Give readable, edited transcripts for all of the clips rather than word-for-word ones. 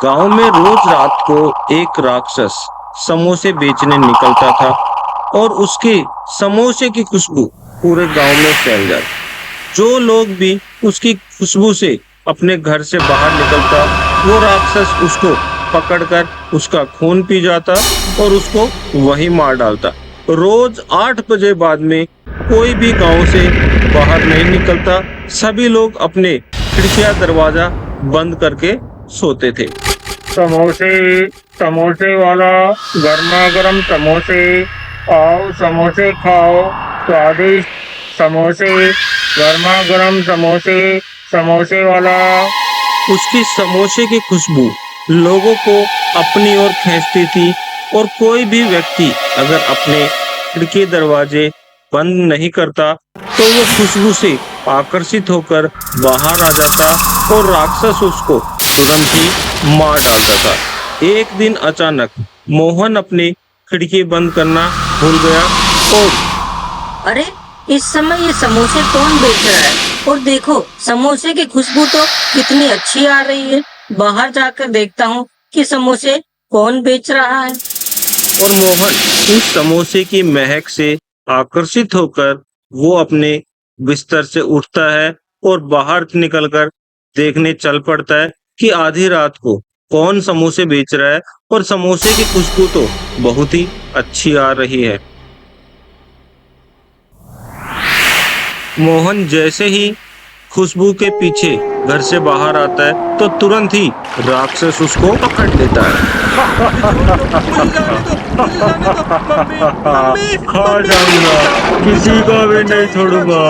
गांव में रोज रात को एक राक्षस समोसे बेचने निकलता था और उसके समोसे की खुशबू पूरे गांव में फैल जाती। जो लोग भी उसकी खुशबू से अपने घर से बाहर निकलता, वो राक्षस उसको पकड़कर उसका खून पी जाता और उसको वहीं मार डालता। रोज 8 बजे बाद में कोई भी गांव से बाहर नहीं निकलता। सभी लोग अपने खिड़कियां दरवाजा बंद करके सोते थे। समोसे, समोसे वाला, गर्मा गर्म समोसे, आओ समोसे खाओ, स्वादिष्ट समोसे, गर्मा गर्म समोसे, समोसे वाला। उसकी समोसे की खुशबू लोगों को अपनी ओर खींचती थी और कोई भी व्यक्ति अगर अपने खिड़की दरवाजे बंद नहीं करता तो वो खुशबू से आकर्षित होकर बाहर आ जाता और राक्षस उसको तुरंत ही मार डालता था। एक दिन अचानक मोहन अपनी खिड़की बंद करना भूल गया और अरे, इस समय ये समोसे कौन बेच रहा है? और देखो, समोसे की खुशबू तो कितनी अच्छी आ रही है। बाहर जाकर देखता हूँ कि समोसे कौन बेच रहा है। और मोहन उस समोसे की महक से आकर्षित होकर वो अपने बिस्तर से उठता है और बाहर निकलकर देखने चल पड़ता है कि आधी रात को कौन समोसे बेच रहा है और समोसे की खुशबू तो बहुत ही अच्छी आ रही है। मोहन जैसे ही खुशबू के पीछे घर से बाहर आता है तो तुरंत ही राक्षस उसको पकड़ लेता है। खा जाऊंगा, किसी को भी नहीं छोड़ूंगा,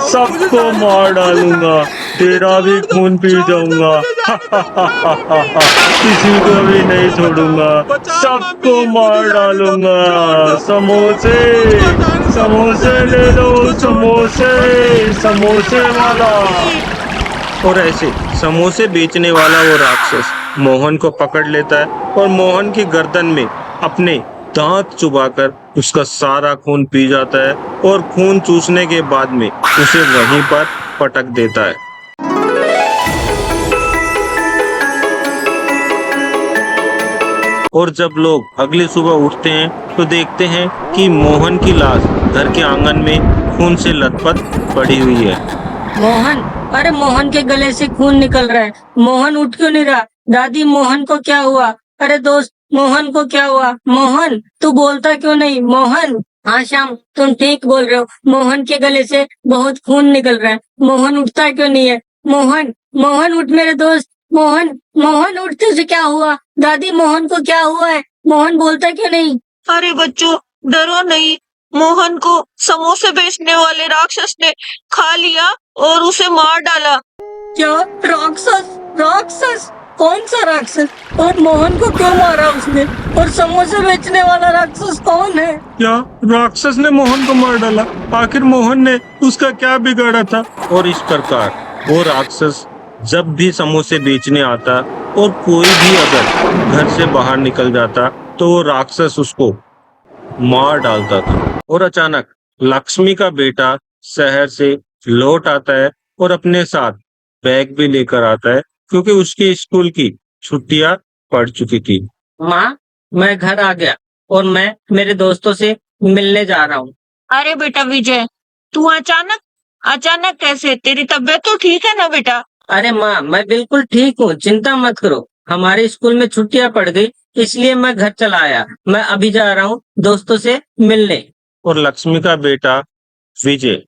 सबको मार डालूंगा, तेरा भी खून पी जाऊंगा। किसी को भी नहीं छोड़ूंगा, सबको मार डालूंगा। समोसे, समोसे ले लो, समोसे, समोसे वाला। और ऐसे समोसे बेचने वाला वो राक्षस मोहन को पकड़ लेता है और मोहन की गर्दन में अपने दांत चुबाकर उसका सारा खून पी जाता है और खून चूसने के बाद में उसे वहीं पर पटक देता है। और जब लोग अगली सुबह उठते हैं तो देखते हैं कि मोहन की लाश घर के आंगन में खून से लथपथ पड़ी हुई है। मोहन, अरे मोहन के गले से खून निकल रहा है। मोहन उठ क्यों नहीं रहा? दादी, मोहन को क्या हुआ? अरे दोस्त, मोहन को क्या हुआ? मोहन, तू बोलता क्यों नहीं? मोहन। हाँ श्याम, तुम ठीक बोल रहे हो। मोहन के गले से बहुत खून निकल रहा है। मोहन उठता क्यों नहीं है? मोहन, मोहन उठ मेरे दोस्त। मोहन, मोहन उठ, तुझे क्या हुआ? दादी, मोहन को क्या हुआ है? मोहन बोलता क्यों नहीं? अरे बच्चों, डरो नहीं। मोहन को समोसे बेचने वाले राक्षस ने खा लिया और उसे मार डाला। क्या? राक्षस? राक्षस? कौन सा राक्षस? और मोहन को क्यों मारा उसने? और समोसे बेचने वाला राक्षस कौन है? क्या राक्षस ने मोहन को मार डाला? आखिर मोहन ने उसका क्या बिगाड़ा था? और इस प्रकार वो राक्षस जब भी समोसे बेचने आता और कोई भी अगर घर से बाहर निकल जाता तो वो राक्षस उसको मार डालता था। और अचानक लक्ष्मी का बेटा शहर से लौट आता है और अपने साथ बैग भी लेकर आता है क्योंकि उसकी स्कूल की छुट्टियां पड़ चुकी थी। माँ, मैं घर आ गया और मैं मेरे दोस्तों से मिलने जा रहा हूँ। अरे बेटा विजय, तू अचानक अचानक कैसे? तेरी तबीयत तो ठीक है ना बेटा? अरे माँ, मैं बिल्कुल ठीक हूँ, चिंता मत करो। हमारे स्कूल में छुट्टियां पड़ गई, इसलिए मैं घर चला आया। मैं अभी जा रहा हूँ दोस्तों से मिलने। और लक्ष्मी का बेटा विजय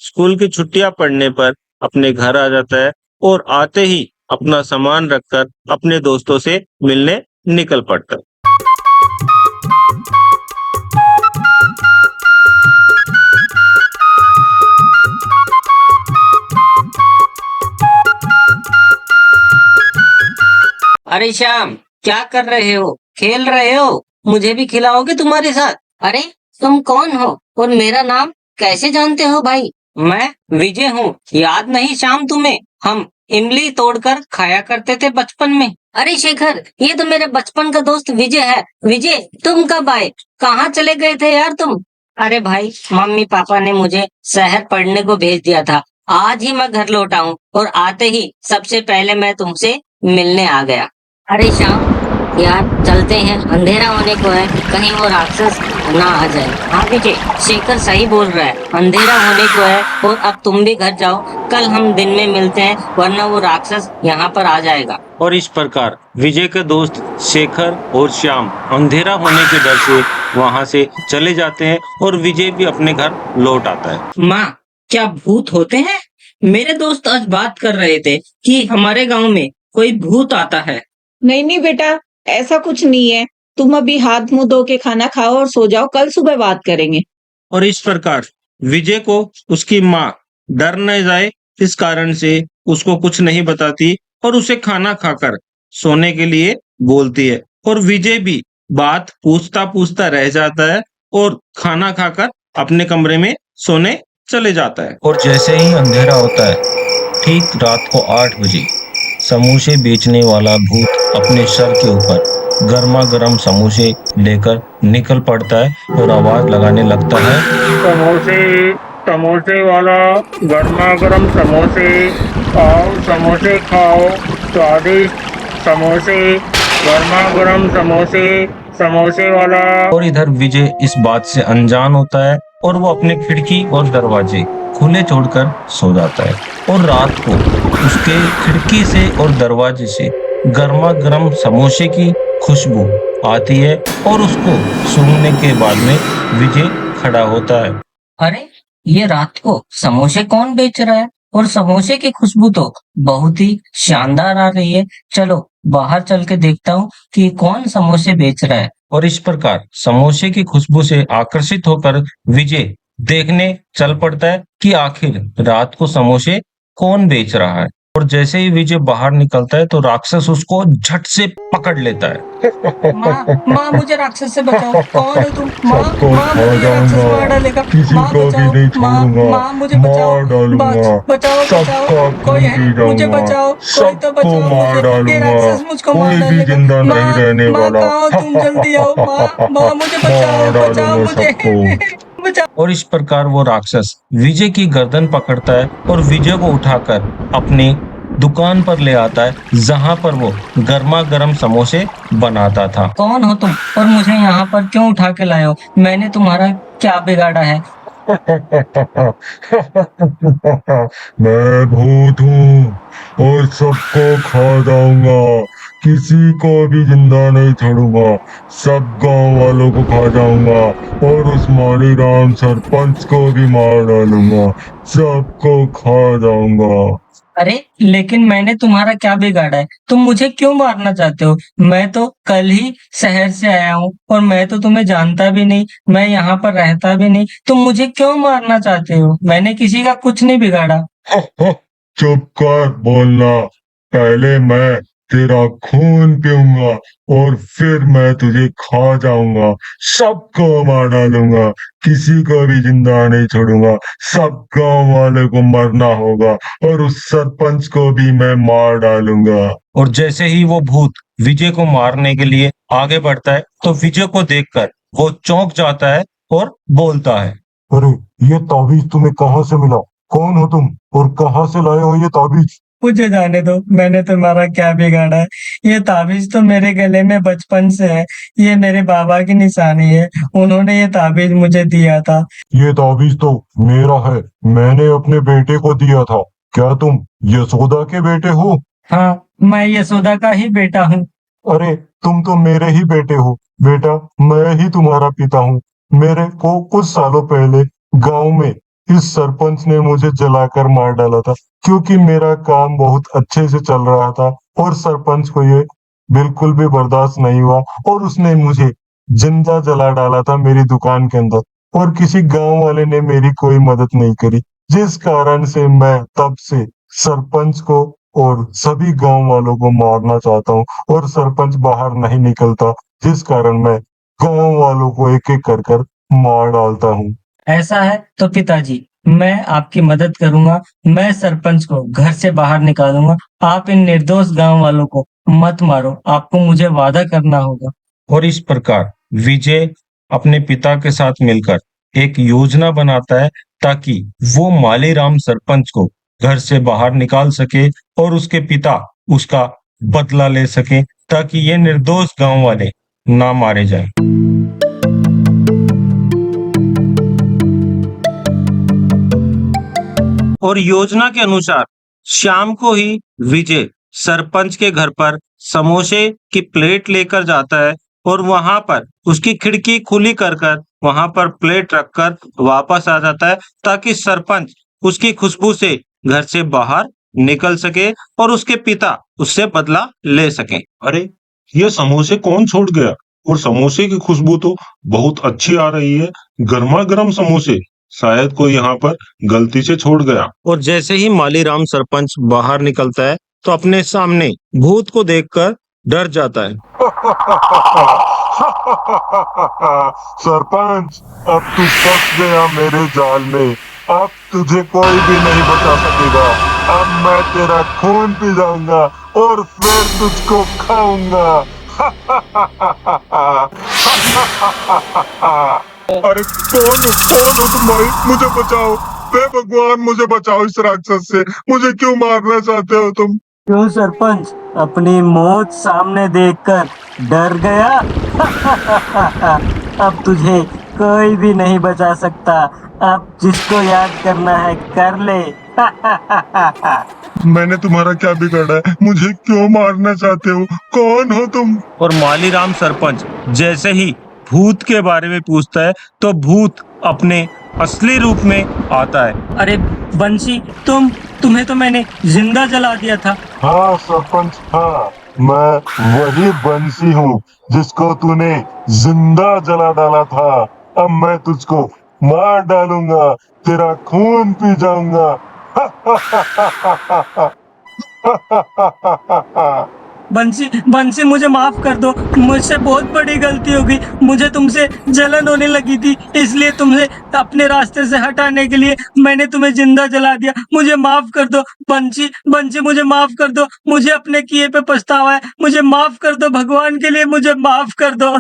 स्कूल की छुट्टियां पड़ने पर अपने घर आ जाता है और आते ही अपना सामान रखकर अपने दोस्तों से मिलने निकल पड़ता है। अरे श्याम, क्या कर रहे हो? खेल रहे हो? मुझे भी खिलाओगे तुम्हारे साथ? अरे, तुम कौन हो और मेरा नाम कैसे जानते हो भाई? मैं विजय हूँ, याद नहीं श्याम तुम्हें? हम इमली तोड़कर खाया करते थे बचपन में। अरे शेखर, ये तो मेरे बचपन का दोस्त विजय है। विजय, तुम कब आए? कहाँ चले गए थे यार तुम? अरे भाई, मम्मी पापा ने मुझे शहर पढ़ने को भेज दिया था। आज ही मैं घर लौटा हूँ और आते ही सबसे पहले मैं तुमसे मिलने आ गया। अरे श्याम, यार चलते हैं, अंधेरा होने को है, कहीं वो राक्षस ना आ जाए। हाँ विजय, शेखर सही बोल रहा है, अंधेरा होने को है और अब तुम भी घर जाओ, कल हम दिन में मिलते हैं, वरना वो राक्षस यहाँ पर आ जाएगा। और इस प्रकार विजय के दोस्त शेखर और श्याम अंधेरा होने के डर से वहां से चले जाते हैं और विजय भी अपने घर लौट आता है। माँ, क्या भूत होते हैं? मेरे दोस्त आज बात कर रहे थे कि हमारे गांव में कोई भूत आता है। नहीं नहीं बेटा, ऐसा कुछ नहीं है। तुम अभी हाथ मुंह धो के खाना खाओ और सो जाओ, कल सुबह बात करेंगे। और इस प्रकार विजय को उसकी माँ डर न जाए इस कारण से उसको कुछ नहीं बताती और उसे खाना खाकर सोने के लिए बोलती है। और विजय भी बात पूछता पूछता रह जाता है और खाना खाकर अपने कमरे में सोने चले जाता है। और जैसे ही अंधेरा होता है, ठीक रात को 8 बजे समोसे बेचने वाला भूत अपने सर के ऊपर गर्मा गर्म समोसे लेकर निकल पड़ता है और आवाज लगाने लगता है, समोसे, समोसे वाला, गर्मा गर्म समोसे, आओ समोसे खाओ, स्वादिष्ट समोसे, गर्मा गर्म समोसे, समोसे वाला। और इधर विजय इस बात से अनजान होता है और वो अपने खिड़की और दरवाजे खुले छोड़कर सो जाता है। और रात को उसके खिड़की से और दरवाजे से गर्मा गर्म समोसे की खुशबू आती है और उसको सूंघने के बाद में विजय खड़ा होता है। अरे, ये रात को समोसे कौन बेच रहा है? और समोसे की खुशबू तो बहुत ही शानदार आ रही है। चलो बाहर चल के देखता हूँ कि कौन समोसे बेच रहा है। और इस प्रकार समोसे की खुशबू से आकर्षित होकर विजय देखने चल पड़ता है कि आखिर रात को समोसे कौन बेच रहा है। और जैसे ही विजय बाहर निकलता है तो राक्षस उसको झट से पकड़ लेता है। माँ, माँ मुझे राक्षस से बचाओ, कौन हो तुम? माँ, सबको माँ खा मुझे राक्षस जाऊंगा, मार डालेगा। किसी माँ को भी बचाओ, नहीं माँ, छोड़ूंगा, माँ मुझे बचाओ, मार डालूंगा, बचाओ, बचाओ, सबका कोई है, खून पी मुझे जाऊंगा, बचाओ, कोई तो सबको बचाओ मार मुझे, ये डालूंगा, राक्षस मुझको मार कोई भी डालेगा। जिंदा नहीं माँ, रहने माँ वाला। कहाँ हो तुम? जल्दी आओ माँ, माँ मुझे बचाओ, मार बचाओ डालूंगा मुझे, सबको। बचाओ। और इस प्रकार वो राक्षस विजय की गर्दन पकड़ता है और विजय को उठाकर अपनी दुकान पर ले आता है, जहां पर वो गर्मा गर्म समोसे बनाता था। कौन हो तुम और मुझे यहाँ पर क्यों उठा के लाए हो? मैंने तुम्हारा क्या बिगाड़ा है? मैं भूत हूँ और सबको खा जाऊंगा, किसी को भी जिंदा नहीं छोड़ूंगा, सब गांव वालों को खा जाऊंगा और उस माली राम सरपंच को भी मार डालूंगा, सबको खा जाऊंगा। अरे, लेकिन मैंने तुम्हारा क्या बिगाड़ा है? तुम मुझे क्यों मारना चाहते हो? मैं तो कल ही शहर से आया हूँ और मैं तो तुम्हें जानता भी नहीं, मैं यहाँ पर रहता भी नहीं, तुम मुझे क्यों मारना चाहते हो? मैंने किसी का कुछ नहीं बिगाड़ा। चुप कर बोलना, पहले मैं तेरा खून पीऊंगा और फिर मैं तुझे खा जाऊंगा, सबको मार डालूंगा, किसी को भी जिंदा नहीं छोड़ूंगा, सब गांव वाले को मरना होगा और उस सरपंच को भी मैं मार डालूंगा। और जैसे ही वो भूत विजय को मारने के लिए आगे बढ़ता है तो विजय को देखकर वो चौंक जाता है और बोलता है, अरे, ये ताबीज तुम्हें कहाँ से मिला? कौन हो तुम और कहाँ से लाए हो ये ताबीज? मुझे जाने दो, मैंने तुम्हारा क्या बिगाड़ा है? ये ताबीज तो मेरे गले में बचपन से है, ये मेरे बाबा की निशानी है, उन्होंने ये ताबीज मुझे दिया था। ये ताबीज तो मेरा है, मैंने अपने बेटे को दिया था। क्या तुम यशोदा के बेटे हो? हाँ, मैं यशोदा का ही बेटा हूँ। अरे, तुम तो मेरे ही बेटे हो बेटा, मैं ही तुम्हारा पिता हूँ। मेरे को कुछ सालों पहले गांव में इस सरपंच ने मुझे जलाकर मार डाला था, क्योंकि मेरा काम बहुत अच्छे से चल रहा था और सरपंच को ये बिल्कुल भी बर्दाश्त नहीं हुआ और उसने मुझे जिंदा जला डाला था मेरी दुकान के अंदर, और किसी गांव वाले ने मेरी कोई मदद नहीं करी, जिस कारण से मैं तब से सरपंच को और सभी गांव वालों को मारना चाहता हूँ और सरपंच बाहर नहीं निकलता, जिस कारण मैं गांव वालों को एक एक कर कर मार डालता हूँ। ऐसा है तो पिताजी, मैं आपकी मदद करूंगा, मैं सरपंच को घर से बाहर निकालूंगा, आप इन निर्दोष गांव वालों को मत मारो, आपको मुझे वादा करना होगा। और इस प्रकार विजय अपने पिता के साथ मिलकर एक योजना बनाता है ताकि वो मालीराम सरपंच को घर से बाहर निकाल सके और उसके पिता उसका बदला ले सके, ताकि ये निर्दोष गांव वाले ना मारे जाएं। और योजना के अनुसार शाम को ही विजय सरपंच के घर पर समोसे की प्लेट लेकर जाता है और वहां पर उसकी खिड़की खुली कर वहां पर प्लेट रखकर वापस आ जाता है, ताकि सरपंच उसकी खुशबू से घर से बाहर निकल सके और उसके पिता उससे बदला ले सके। अरे ये समोसे कौन छोड़ गया? और समोसे की खुशबू तो बहुत अच्छी आ रही है, गर्मा गर्म समोसे। शायद कोई यहाँ पर गलती से छोड़ गया। और जैसे ही मालीराम सरपंच बाहर निकलता है तो अपने सामने भूत को देखकर डर जाता है। सरपंच, अब तू फंस गया मेरे जाल में। अब तुझे कोई भी नहीं बचा सकेगा। अब मैं तेरा खून पी जाऊंगा और फिर तुझको खाऊंगा। अरे कौन हो तुम भाई? मुझे बचाओ, हे भगवान मुझे बचाओ इस राक्षस से। मुझे क्यों मारना चाहते हो तुम? क्यों सरपंच, अपनी मौत सामने देखकर डर गया? अब तुझे कोई भी नहीं बचा सकता। अब जिसको याद करना है कर ले। मैंने तुम्हारा क्या बिगाड़ा है? मुझे क्यों मारना चाहते हो? कौन हो तुम? और मालीराम सरपंच जैसे ही भूत के बारे में पूछता है तो भूत अपने असली रूप में आता है। अरे बंसी, तुम्हें तो मैंने जिंदा जला दिया था। हाँ सरपंच, हाँ मैं वही बंसी हूँ जिसको तूने जिंदा जला डाला था। अब मैं तुझको मार डालूंगा, तेरा खून पी जाऊंगा। बंसी मुझे माफ कर दो, मुझसे बहुत बड़ी गलती हो गई। मुझे तुमसे जलन होने लगी थी, इसलिए तुमसे अपने रास्ते से हटाने के लिए मैंने तुम्हें जिंदा जला दिया। मुझे माफ कर दो बंसी, मुझे माफ कर दो। मुझे अपने किए पे पछतावा है। मुझे माफ कर दो, भगवान के लिए मुझे माफ कर दो।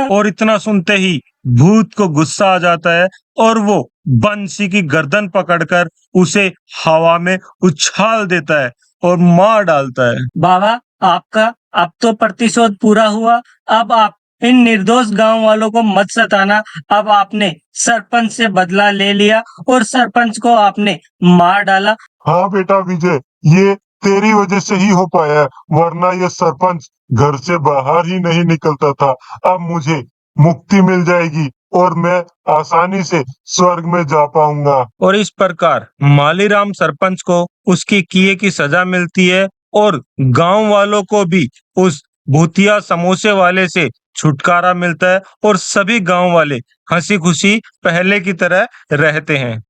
और इतना सुनते ही भूत को गुस्सा आ जाता है और वो बंसी की गर्दन पकड़कर उसे हवा में उछाल देता है और मार डालता है। बाबा, आपका अब तो प्रतिशोध पूरा हुआ। अब आप इन निर्दोष गांव वालों को मत सताना। अब आपने सरपंच से बदला ले लिया और सरपंच को आपने मार डाला। हाँ बेटा विजय, ये तेरी वजह से ही हो पाया है, वरना ये सरपंच घर से बाहर ही नहीं निकलता था। अब मुझे मुक्ति मिल जाएगी और मैं आसानी से स्वर्ग में जा पाऊंगा। और इस प्रकार मालीराम सरपंच को उसकी किए की सजा मिलती है और गांव वालों को भी उस भूतिया समोसे वाले से छुटकारा मिलता है और सभी गांव वाले हंसी खुशी पहले की तरह रहते हैं।